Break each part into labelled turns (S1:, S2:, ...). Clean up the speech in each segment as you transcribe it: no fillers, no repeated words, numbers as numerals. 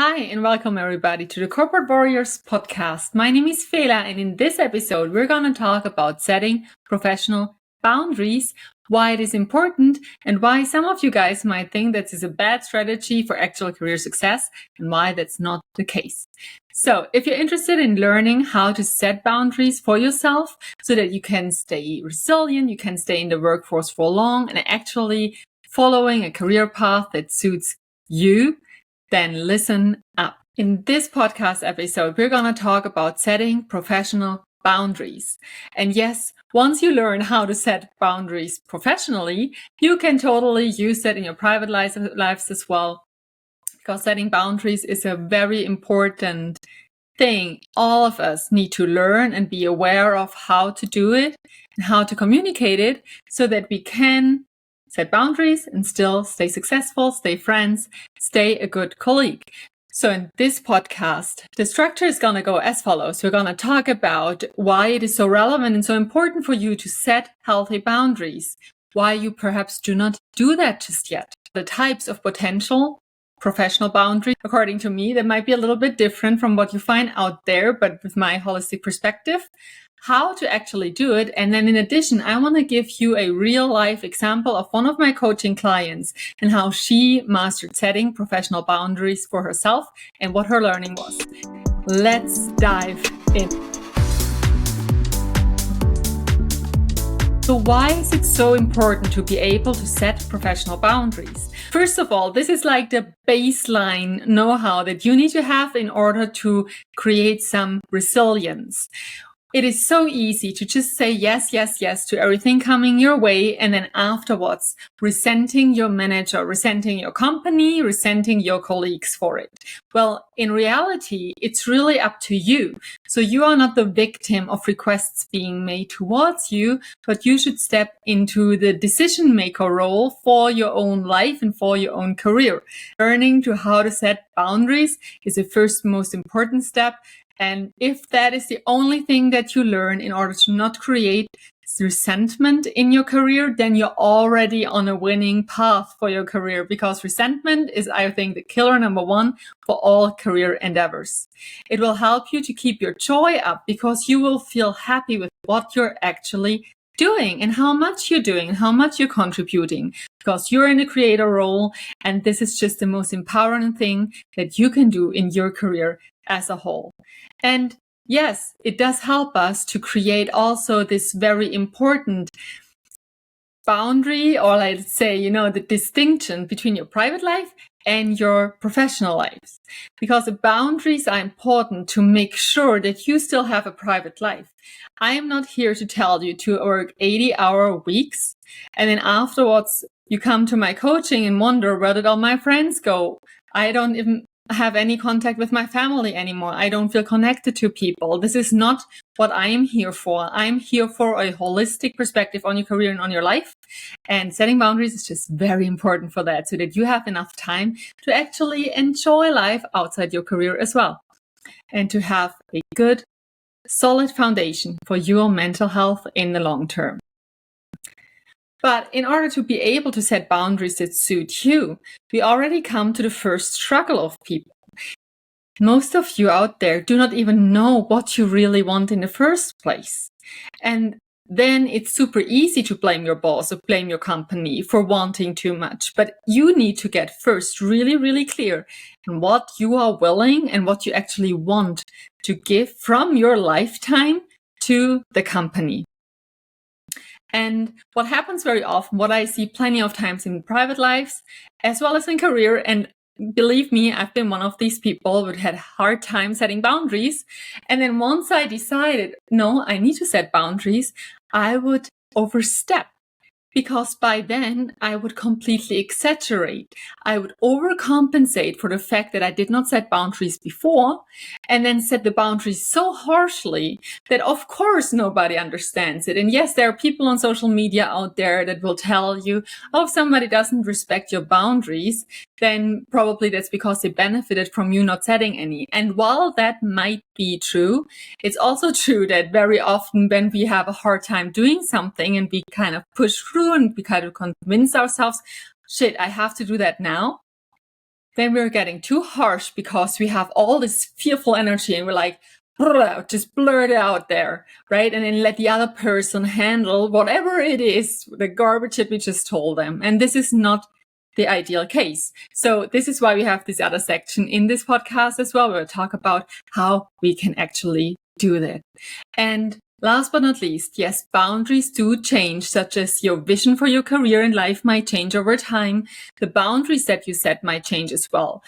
S1: Hi, and welcome everybody to the Corporate Warriors podcast. My name is Fela, and in this episode, we're going to talk about setting professional boundaries, why it is important, and why some of you guys might think that is a bad strategy for actual career success, and why that's not the case. So, if you're interested in learning how to set boundaries for yourself so that you can stay resilient, you can stay in the workforce for long, and actually following a career path that suits you, then listen up. In this podcast episode, we're going to talk about setting professional boundaries. And yes, once you learn how to set boundaries professionally, you can totally use that in your private lives as well, because setting boundaries is a very important thing all of us need to learn and be aware of how to do it and how to communicate it so that we can set boundaries and still stay successful, stay friends, stay a good colleague. So in this podcast, the structure is going to go as follows. We're going to talk about why it is so relevant and so important for you to set healthy boundaries, why you perhaps do not do that just yet, the types of potential professional boundaries. According to me, that might be a little bit different from what you find out there, but with my holistic perspective, how to actually do it. And then in addition, I want to give you a real life example of one of my coaching clients and how she mastered setting professional boundaries for herself and what her learning was. Let's dive in. So why is it so important to be able to set professional boundaries? First of all, this is like the baseline know-how that you need to have in order to create some resilience. It is so easy to just say yes, yes, yes to everything coming your way, and then afterwards resenting your manager, resenting your company, resenting your colleagues for it. Well, in reality, it's really up to you. So you are not the victim of requests being made towards you, but you should step into the decision maker role for your own life and for your own career. Learning to how to set boundaries is the first most important step. And if that is the only thing that you learn in order to not create resentment in your career, then you're already on a winning path for your career, because resentment is, I think, the killer number one for all career endeavors. It will help you to keep your joy up because you will feel happy with what you're actually doing and how much you're doing and how much you're contributing, because you're in a creator role, and this is just the most empowering thing that you can do in your career as a whole. And yes, it does help us to create also this very important boundary, or let's say, the distinction between your private life and your professional lives, because the boundaries are important to make sure that you still have a private life. I am not here to tell you to work 80-hour weeks and then afterwards you come to my coaching and wonder, where did all my friends go? I don't even have any contact with my family anymore. I don't feel connected to people. This is not what I am here for. I'm here for a holistic perspective on your career and on your life. And setting boundaries is just very important for that, so that you have enough time to actually enjoy life outside your career as well, and to have a good, solid foundation for your mental health in the long term. But in order to be able to set boundaries that suit you, we already come to the first struggle of people. Most of you out there do not even know what you really want in the first place. And then it's super easy to blame your boss or blame your company for wanting too much. But you need to get first really, really clear on what you are willing and what you actually want to give from your lifetime to the company. And what happens very often, what I see plenty of times in private lives, as well as in career, and believe me, I've been one of these people who had a hard time setting boundaries. And then once I decided, no, I need to set boundaries, I would overstep. Because by then I would completely exaggerate. I would overcompensate for the fact that I did not set boundaries before, and then set the boundaries so harshly that of course nobody understands it. And yes, there are people on social media out there that will tell you, oh, if somebody doesn't respect your boundaries, then probably that's because they benefited from you not setting any. And while that might be true, it's also true that very often when we have a hard time doing something and we kind of push through and we kind of convince ourselves, shit, I have to do that now, then we're getting too harsh because we have all this fearful energy and we're like, just blurt it out there, right? And then let the other person handle whatever it is, the garbage that we just told them. And this is not the ideal case. So this is why we have this other section in this podcast as well, where we talk about how we can actually do that. And last but not least, yes, boundaries do change, such as your vision for your career and life might change over time. The boundaries that you set might change as well.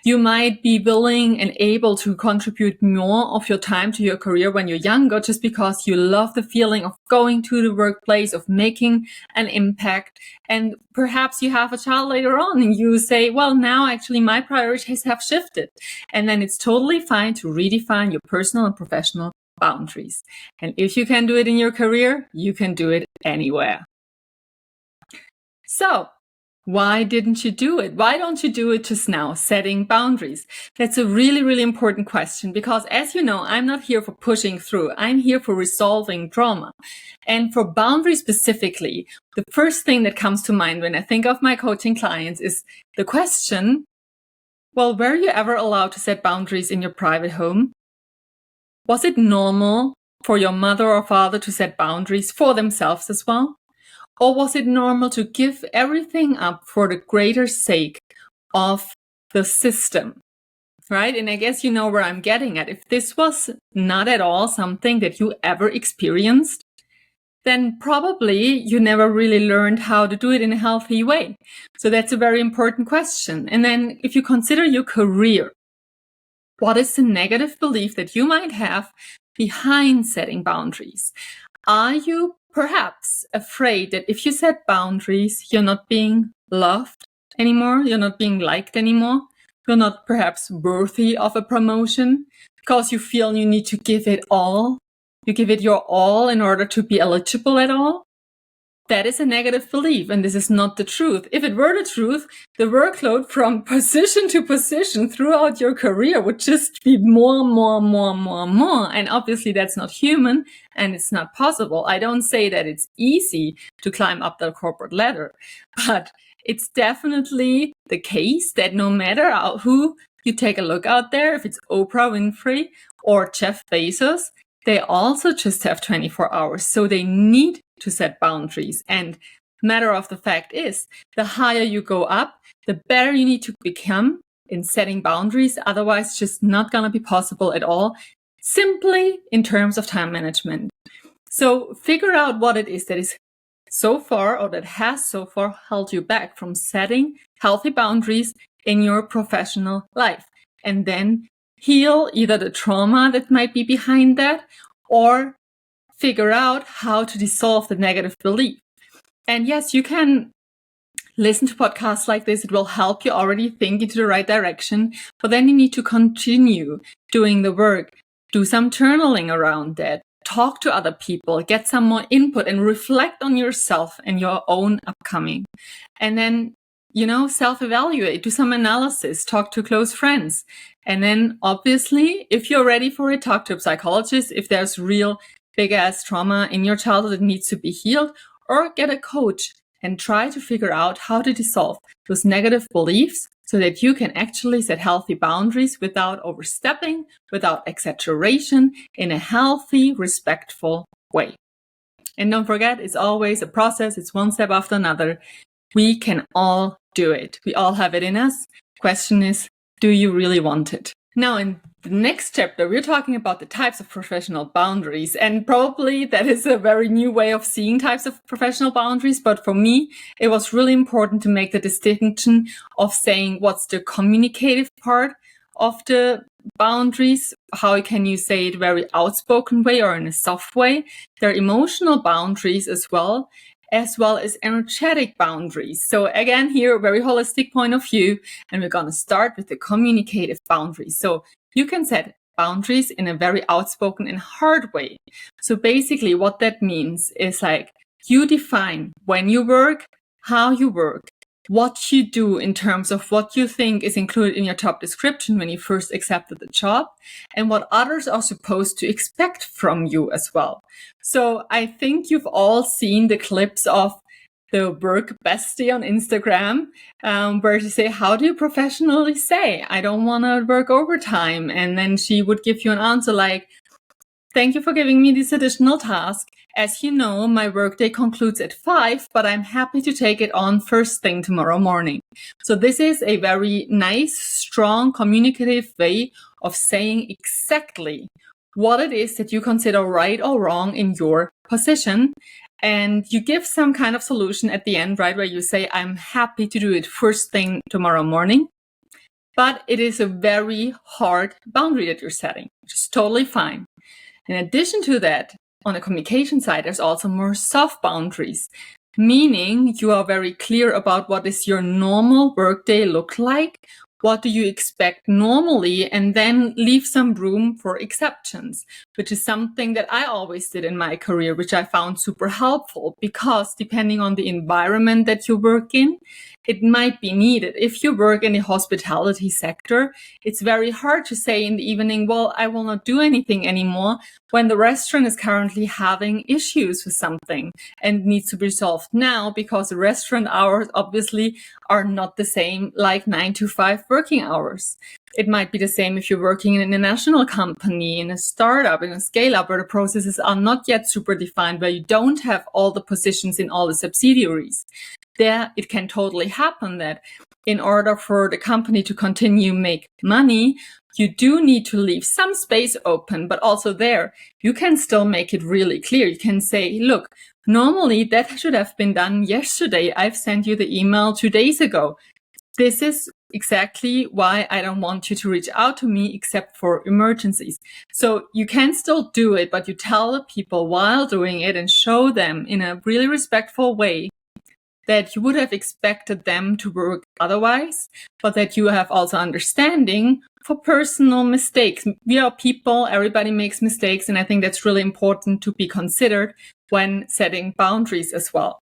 S1: You might be willing and able to contribute more of your time to your career when you're younger, just because you love the feeling of going to the workplace, of making an impact. And perhaps you have a child later on and you say, well, now actually my priorities have shifted. And then it's totally fine to redefine your personal and professional boundaries. And if you can do it in your career, you can do it anywhere. So why didn't you do it? Why don't you do it just now, setting boundaries? That's a really, really important question, because as you know, I'm not here for pushing through. I'm here for resolving trauma. And for boundaries specifically, the first thing that comes to mind when I think of my coaching clients is the question, well, were you ever allowed to set boundaries in your private home? Was it normal for your mother or father to set boundaries for themselves as well? Or was it normal to give everything up for the greater sake of the system, right? And I guess you know where I'm getting at. If this was not at all something that you ever experienced, then probably you never really learned how to do it in a healthy way. So that's a very important question. And then if you consider your career, what is the negative belief that you might have behind setting boundaries? Are you perhaps afraid that if you set boundaries, you're not being loved anymore, you're not being liked anymore, you're not perhaps worthy of a promotion because you feel you need to give it all, you give it your all in order to be eligible at all? That is a negative belief, and this is not the truth. If it were the truth, the workload from position to position throughout your career would just be more. And obviously that's not human and it's not possible. I don't say that it's easy to climb up the corporate ladder, but it's definitely the case that no matter who you take a look out there, if it's Oprah Winfrey or Jeff Bezos, they also just have 24 hours. So they need to set boundaries. And matter of the fact is, the higher you go up, the better you need to become in setting boundaries. Otherwise, it's just not going to be possible at all, simply in terms of time management. So figure out what it is that is so far, or that has so far held you back from setting healthy boundaries in your professional life. And then heal either the trauma that might be behind that, or figure out how to dissolve the negative belief. And yes, you can listen to podcasts like this. It will help you already think into the right direction, but then you need to continue doing the work, do some journaling around that, talk to other people, get some more input and reflect on yourself and your own upcoming. And then, self-evaluate, do some analysis, talk to close friends. And then obviously, if you're ready for it, talk to a psychologist if there's real big ass trauma in your childhood that needs to be healed, or get a coach and try to figure out how to dissolve those negative beliefs so that you can actually set healthy boundaries without overstepping, without exaggeration, in a healthy, respectful way. And don't forget, it's always a process. It's one step after another. We can all do it. We all have it in us. Question is, do you really want it? Now, in the next chapter, we're talking about the types of professional boundaries. And probably that is a very new way of seeing types of professional boundaries. But for me, it was really important to make the distinction of saying what's the communicative part of the boundaries. How can you say it very outspoken way or in a soft way? There are emotional boundaries as well as energetic boundaries. So again, here, a very holistic point of view, and we're going to start with the communicative boundaries. So you can set boundaries in a very outspoken and hard way. So basically what that means is like you define when you work, how you work, what you do in terms of what you think is included in your job description when you first accepted the job, and what others are supposed to expect from you as well. So I think you've all seen the clips of the work bestie on Instagram, where she say, how do you professionally say, I don't want to work overtime? And then she would give you an answer like, thank you for giving me this additional task. As you know, my workday concludes at 5, but I'm happy to take it on first thing tomorrow morning. So this is a very nice, strong, communicative way of saying exactly what it is that you consider right or wrong in your position. And you give some kind of solution at the end, right, where you say, I'm happy to do it first thing tomorrow morning. But it is a very hard boundary that you're setting, which is totally fine. In addition to that, on the communication side, there's also more soft boundaries, meaning you are very clear about what is your normal workday look like, what do you expect normally, and then leave some room for exceptions, which is something that I always did in my career, which I found super helpful because depending on the environment that you work in, it might be needed. If you work in the hospitality sector, it's very hard to say in the evening, well, I will not do anything anymore when the restaurant is currently having issues with something and needs to be solved now, because the restaurant hours obviously are not the same like 9 to 5 working hours. It might be the same if you're working in an international company, in a startup, in a scale-up, where the processes are not yet super defined, where you don't have all the positions in all the subsidiaries. There, it can totally happen that in order for the company to continue make money, you do need to leave some space open, but also there, you can still make it really clear. You can say, look, normally that should have been done yesterday. I've sent you the email 2 days ago. This is exactly why I don't want you to reach out to me except for emergencies. So you can still do it, but you tell the people while doing it and show them in a really respectful way that you would have expected them to work otherwise, but that you have also understanding for personal mistakes. We are people, everybody makes mistakes, and I think that's really important to be considered when setting boundaries as well.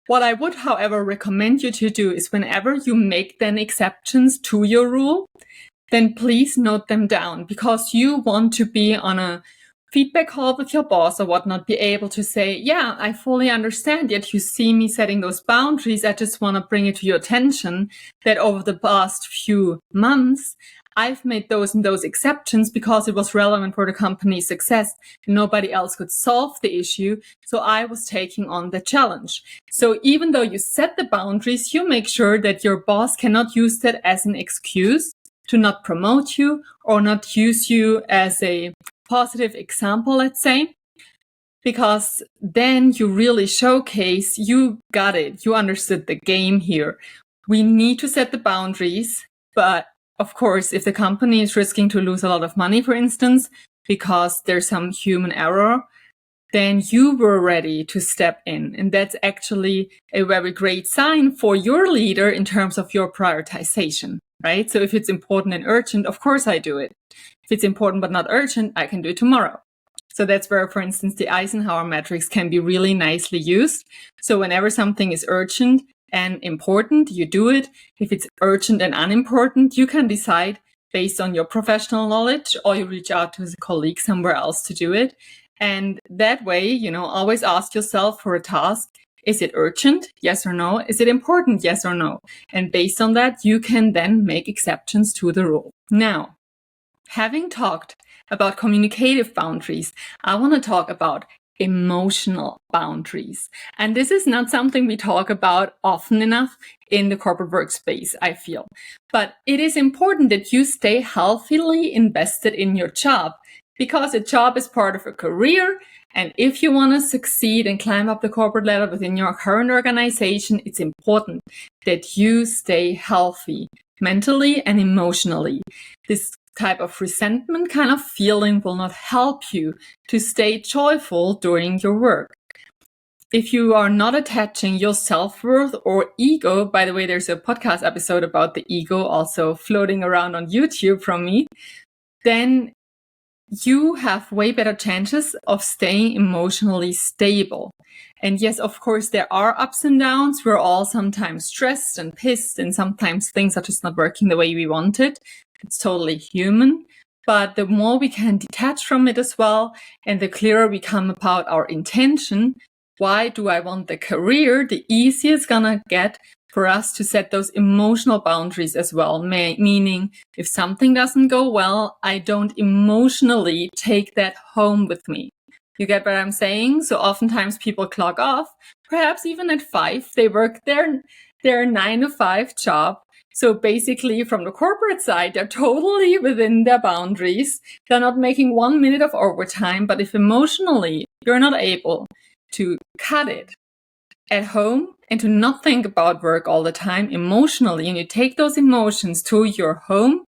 S1: What I would, however, recommend you to do is whenever you make then exceptions to your rule, then please note them down, because you want to be on a feedback call with your boss or whatnot, be able to say, yeah, I fully understand, yet you see me setting those boundaries. I just want to bring it to your attention that over the past few months, I've made those and those exceptions because it was relevant for the company's success. Nobody else could solve the issue, so I was taking on the challenge. So even though you set the boundaries, you make sure that your boss cannot use that as an excuse to not promote you or not use you as a positive example, let's say, because then you really showcase you got it. You understood the game here. We need to set the boundaries, but of course, if the company is risking to lose a lot of money, for instance, because there's some human error, then you were ready to step in. And that's actually a very great sign for your leader in terms of your prioritization, right? So if it's important and urgent, of course I do it. If it's important but not urgent, I can do it tomorrow. So that's where, for instance, the Eisenhower matrix can be really nicely used. So whenever something is urgent and important, you do it. If it's urgent and unimportant, you can decide based on your professional knowledge, or you reach out to a colleague somewhere else to do it. And that way, always ask yourself for a task, is it urgent? Yes or no? Is it important? Yes or no? And based on that, you can then make exceptions to the rule. Now, having talked about communicative boundaries, I want to talk about emotional boundaries. And this is not something we talk about often enough in the corporate workspace, I feel. But it is important that you stay healthily invested in your job, because a job is part of a career. And if you want to succeed and climb up the corporate ladder within your current organization, it's important that you stay healthy mentally and emotionally. This type of resentment kind of feeling will not help you to stay joyful during your work. If you are not attaching your self-worth or ego, by the way, there's a podcast episode about the ego also floating around on YouTube from me, then you have way better chances of staying emotionally stable. And yes, of course, there are ups and downs. We're all sometimes stressed and pissed, and sometimes things are just not working the way we want it. It's totally human. But the more we can detach from it as well, and the clearer we come about our intention, why do I want the career, the easier it's gonna get for us to set those emotional boundaries as well. Meaning, if something doesn't go well, I don't emotionally take that home with me. You get what I'm saying? So oftentimes people clock off, perhaps even at 5, they work their 9 to 5 job. So basically from the corporate side, they're totally within their boundaries. They're not making 1 minute of overtime. But if emotionally you're not able to cut it at home and to not think about work all the time emotionally, and you take those emotions to your home,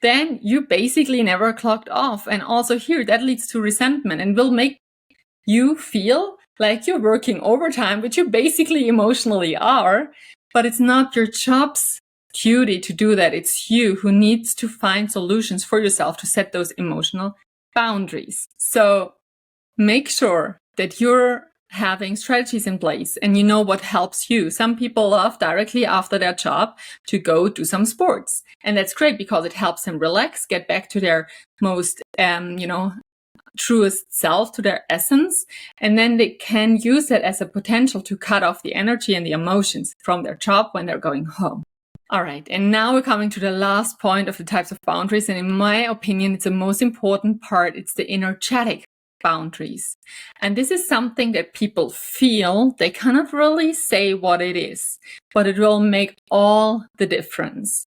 S1: then you basically never clocked off. And also here, that leads to resentment and will make you feel like you're working overtime, which you basically emotionally are, but it's not your job's duty to do that. It's you who needs to find solutions for yourself to set those emotional boundaries. So make sure that you're having strategies in place and you know what helps you. Some people love directly after their job to go do some sports. And that's great because it helps them relax, get back to their most, truest self, to their essence. And then they can use that as a potential to cut off the energy and the emotions from their job when they're going home. All right. And now we're coming to the last point of the types of boundaries. And in my opinion, it's the most important part. It's the energetic boundaries. And this is something that people feel. They cannot really say what it is, but it will make all the difference.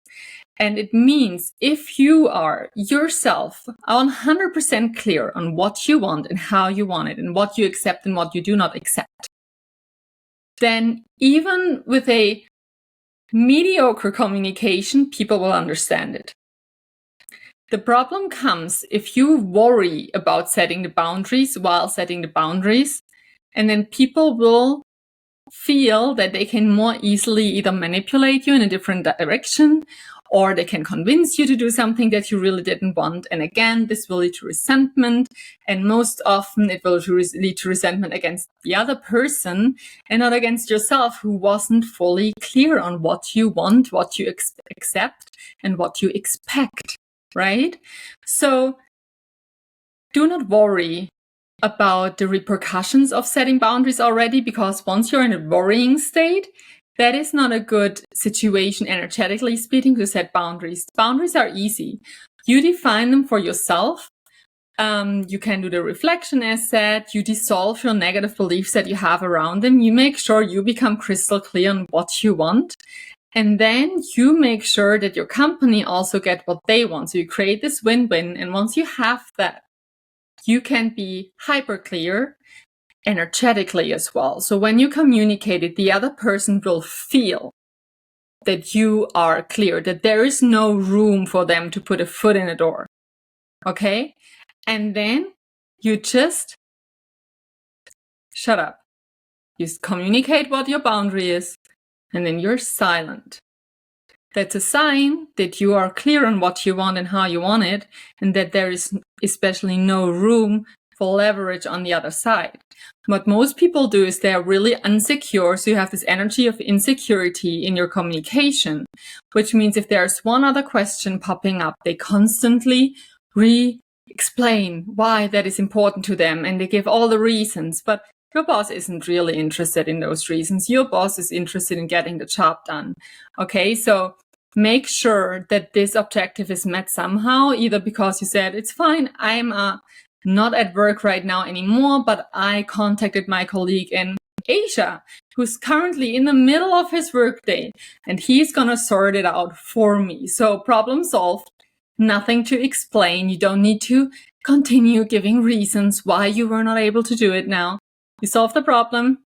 S1: And it means if you are yourself 100% clear on what you want and how you want it and what you accept and what you do not accept, then even with a mediocre communication, people will understand it. The problem comes if you worry about setting the boundaries while setting the boundaries, and then people will feel that they can more easily either manipulate you in a different direction, or they can convince you to do something that you really didn't want. And again, this will lead to resentment. And most often it will lead to resentment against the other person and not against yourself, who wasn't fully clear on what you want, what you accept, and what you expect, right? So do not worry about the repercussions of setting boundaries already, because once you're in a worrying state, that is not a good situation, energetically speaking, to set boundaries. Boundaries are easy. You define them for yourself. You can do the reflection as said. You dissolve your negative beliefs that you have around them. You make sure you become crystal clear on what you want. And then you make sure that your company also get what they want. So you create this win-win. And once you have that, you can be hyper clear energetically as well. So when you communicate it, the other person will feel that you are clear, that there is no room for them to put a foot in the door. Okay? And then you just shut up. You communicate what your boundary is, and then you're silent. That's a sign that you are clear on what you want and how you want it, and that there is especially no room for leverage on the other side. What most people do is they're really insecure. So you have this energy of insecurity in your communication, which means if there's one other question popping up, they constantly re-explain why that is important to them. And they give all the reasons, but your boss isn't really interested in those reasons. Your boss is interested in getting the job done. Okay, so make sure that this objective is met somehow, either because you said, it's fine, I'm not at work right now anymore, but I contacted my colleague in Asia who's currently in the middle of his workday, and he's gonna sort it out for me. So problem solved, nothing to explain. You don't need to continue giving reasons why you were not able to do it now. You solved the problem,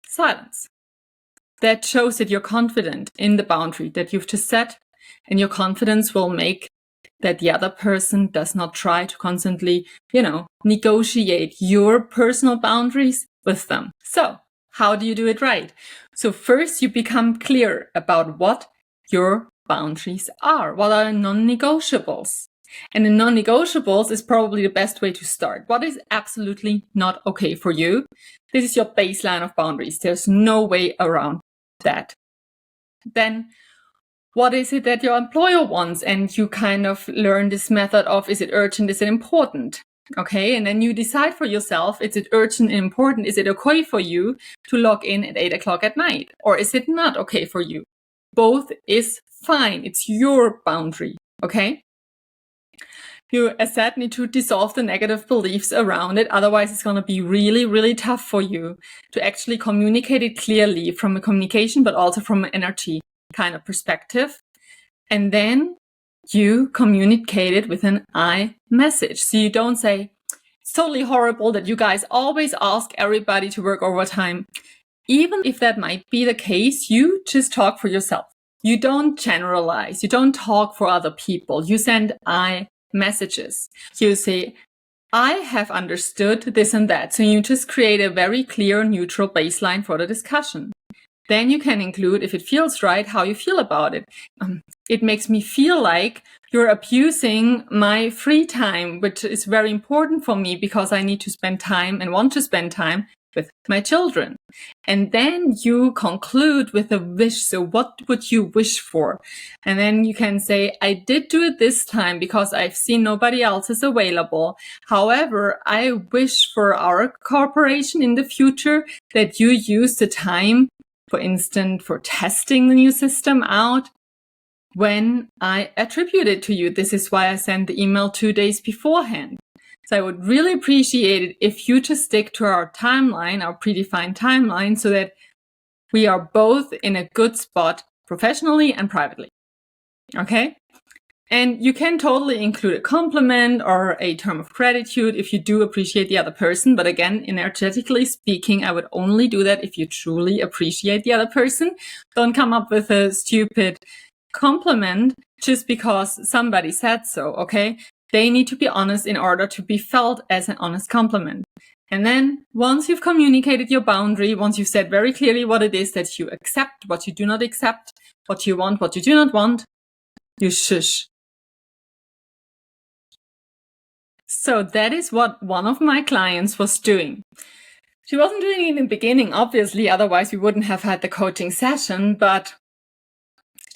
S1: silence. That shows that you're confident in the boundary that you've just set, and your confidence will make that the other person does not try to constantly, negotiate your personal boundaries with them. So how do you do it right? So first you become clear about what your boundaries are. What are non-negotiables? And the non-negotiables is probably the best way to start. What is absolutely not okay for you? This is your baseline of boundaries. There's no way around that. Then what is it that your employer wants? And you kind of learn this method of, is it urgent? Is it important? Okay, and then you decide for yourself, is it urgent and important? Is it okay for you to log in at 8 o'clock at night? Or is it not okay for you? Both is fine. It's your boundary, okay? You, as said, need to dissolve the negative beliefs around it. Otherwise, it's going to be really, really tough for you to actually communicate it clearly from a communication, but also from an energy kind of perspective. And then you communicate it with an I message. So you don't say, it's totally horrible that you guys always ask everybody to work overtime. Even if that might be the case, you just talk for yourself. You don't generalize. You don't talk for other people. You send I messages. You say, I have understood this and that. So you just create a very clear, neutral baseline for the discussion. Then you can include, if it feels right, how you feel about it. It makes me feel like you're abusing my free time, which is very important for me because I need to spend time and want to spend time with my children. And then you conclude with a wish. So what would you wish for? And then you can say, I did do it this time because I've seen nobody else is available. However, I wish for our cooperation in the future that you use the time, for instance, for testing the new system out when I attribute it to you. This is why I sent the email 2 days beforehand. So I would really appreciate it if you just stick to our timeline, our predefined timeline, so that we are both in a good spot professionally and privately. Okay? And you can totally include a compliment or a term of gratitude if you do appreciate the other person. But again, energetically speaking, I would only do that if you truly appreciate the other person. Don't come up with a stupid compliment just because somebody said so, okay? They need to be honest in order to be felt as an honest compliment. And then once you've communicated your boundary, once you've said very clearly what it is that you accept, what you do not accept, what you want, what you do not want, you shush. So that is what one of my clients was doing. She wasn't doing it in the beginning, obviously, otherwise we wouldn't have had the coaching session, but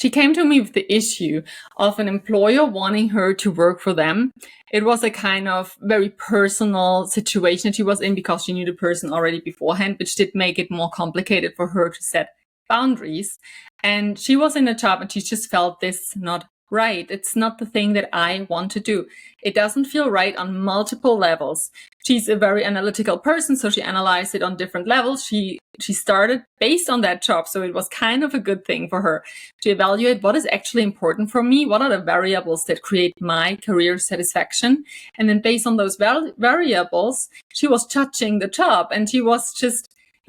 S1: she came to me with the issue of an employer wanting her to work for them. It was a kind of very personal situation that she was in because she knew the person already beforehand, which did make it more complicated for her to set boundaries. And she was in a job and she just felt this not right. It's not the thing that I want to do. It doesn't feel right on multiple levels. She's a very analytical person, so she analyzed it on different levels. She started based on that job, so it was kind of a good thing for her to evaluate what is actually important for me, what are the variables that create my career satisfaction. And then based on those variables, she was judging the job, and it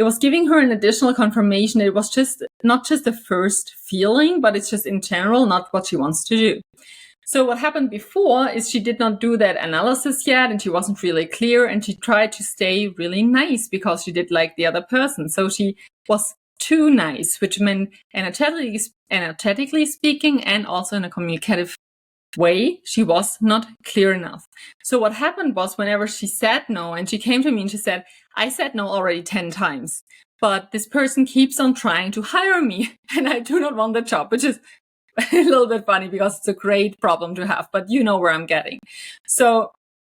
S1: was giving her an additional confirmation. It was just not just the first feeling, but it's just in general not what she wants to do. So what happened before is she did not do that analysis yet, and she wasn't really clear, and she tried to stay really nice because she did like the other person. So she was too nice, which meant energetically speaking and also in a communicative way, she was not clear enough. So what happened was whenever she said no, and she came to me and she said, I said no already 10 times, but this person keeps on trying to hire me and I do not want the job, which is a little bit funny because it's a great problem to have, but you know where I'm getting. So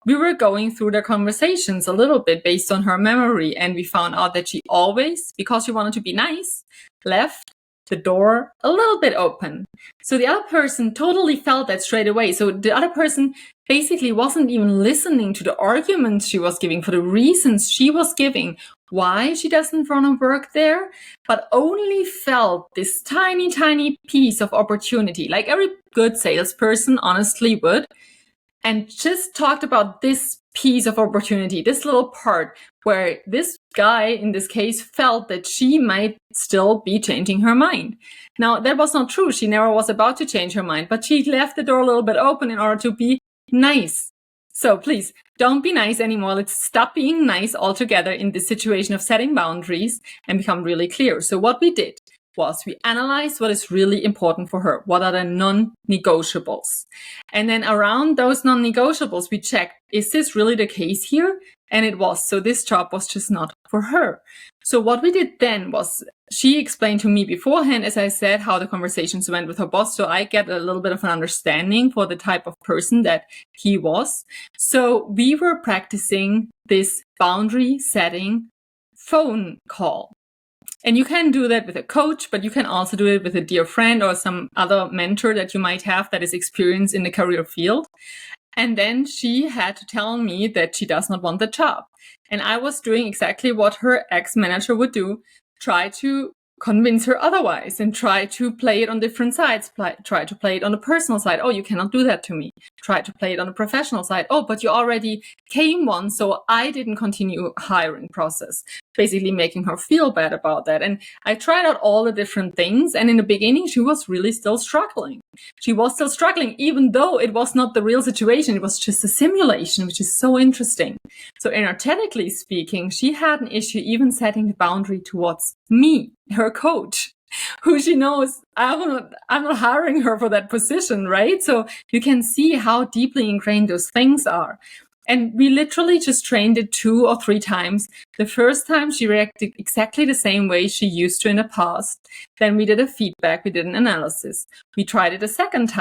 S1: we were going through the conversations a little bit based on her memory, and we found out that she always, because she wanted to be nice, left the door a little bit open. So the other person totally felt that straight away. So the other person basically wasn't even listening to the arguments she was giving, for the reasons she was giving, why she doesn't want to work there, but only felt this tiny, tiny piece of opportunity, like every good salesperson honestly would, and just talked about this piece of opportunity, this little part where this guy, in this case, felt that she might still be changing her mind. Now, that was not true. She never was about to change her mind, but she left the door a little bit open in order to be nice. So please, don't be nice anymore. Let's stop being nice altogether in this situation of setting boundaries and become really clear. So what we did, was we analyzed what is really important for her. What are the non-negotiables? And then around those non-negotiables, we checked, is this really the case here? And it was. So this job was just not for her. So what we did then was she explained to me beforehand, as I said, how the conversations went with her boss. So I get a little bit of an understanding for the type of person that he was. So we were practicing this boundary setting phone call. And you can do that with a coach, but you can also do it with a dear friend or some other mentor that you might have that is experienced in the career field. And then she had to tell me that she does not want the job. And I was doing exactly what her ex-manager would do, try to convince her otherwise and try to play it on different sides, try to play it on the personal side. Oh, you cannot do that to me. Try to play it on the professional side. Oh, but you already came once, so I didn't continue hiring process. Basically making her feel bad about that. And I tried out all the different things. And in the beginning, she was really still struggling. She was still struggling, even though it was not the real situation. It was just a simulation, which is so interesting. So energetically speaking, she had an issue even setting the boundary towards me, her coach, who she knows I'm not hiring her for that position, right? So you can see how deeply ingrained those things are. And we literally just trained it 2 or 3 times. The first time she reacted exactly the same way she used to in the past. Then we did a feedback, we did an analysis. We tried it a second time.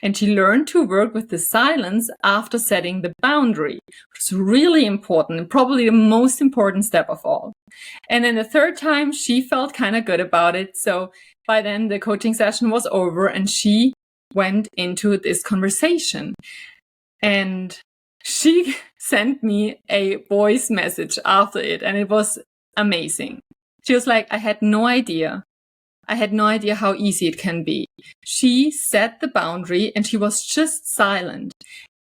S1: And she learned to work with the silence after setting the boundary, which is really important and probably the most important step of all. And then the third time, she felt kind of good about it. So by then the coaching session was over and she went into this conversation. And she sent me a voice message after it, and it was amazing. She was like, I had no idea how easy it can be. She set the boundary and she was just silent.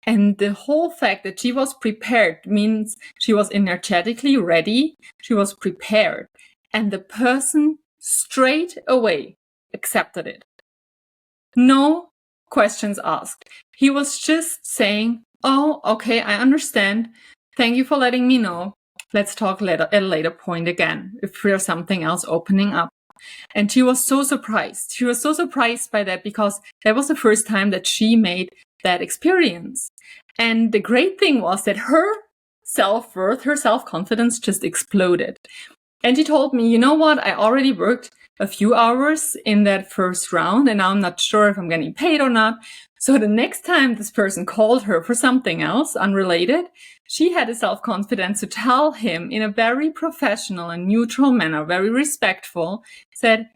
S1: And the whole fact that she was prepared means she was energetically ready. She was prepared. And the person straight away accepted it. No questions asked. He was just saying, oh, okay, I understand. Thank you for letting me know. Let's talk at a later point again, if there's something else opening up. And she was so surprised. She was so surprised by that because that was the first time that she made that experience. And the great thing was that her self-worth, her self-confidence just exploded. And she told me, you know what? I already worked a few hours in that first round and I'm not sure if I'm getting paid or not. So the next time this person called her for something else unrelated, she had the self-confidence to tell him in a very professional and neutral manner, very respectful, said,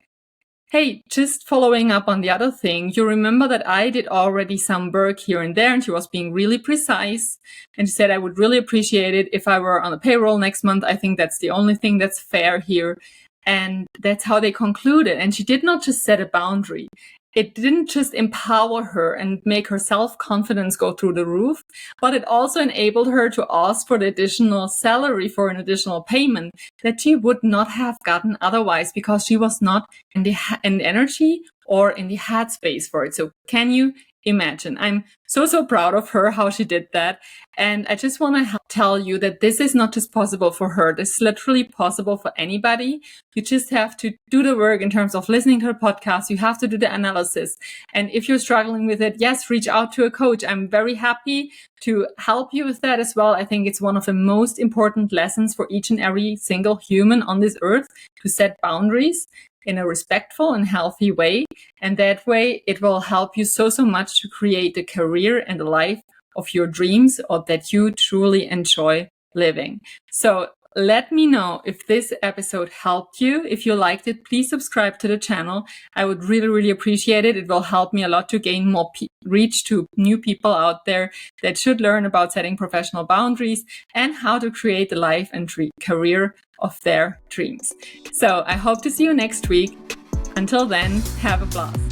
S1: hey, just following up on the other thing, you remember that I did already some work here and there, and she was being really precise. And she said, I would really appreciate it if I were on the payroll next month. I think that's the only thing that's fair here. And that's how they concluded. And she did not just set a boundary. It didn't just empower her and make her self-confidence go through the roof, but it also enabled her to ask for the additional salary, for an additional payment that she would not have gotten otherwise because she was not in the energy or in the headspace for it. So can you imagine? I'm so proud of her, how she did that. And I just want to tell you that this is not just possible for her. This is literally possible for anybody. You just have to do the work in terms of listening to the podcast. You have to do the analysis. And if you're struggling with it, yes, reach out to a coach. I'm very happy to help you with that as well. I think it's one of the most important lessons for each and every single human on this earth to set boundaries in a respectful and healthy way. And that way it will help you so much to create the career and the life of your dreams or that you truly enjoy living. So let me know if this episode helped you. If you liked it, please subscribe to the channel. I would really appreciate it. It will help me a lot to gain more reach to new people out there that should learn about setting professional boundaries and how to create the life and career of their dreams. So I hope to see you next week. Until then, have a blast.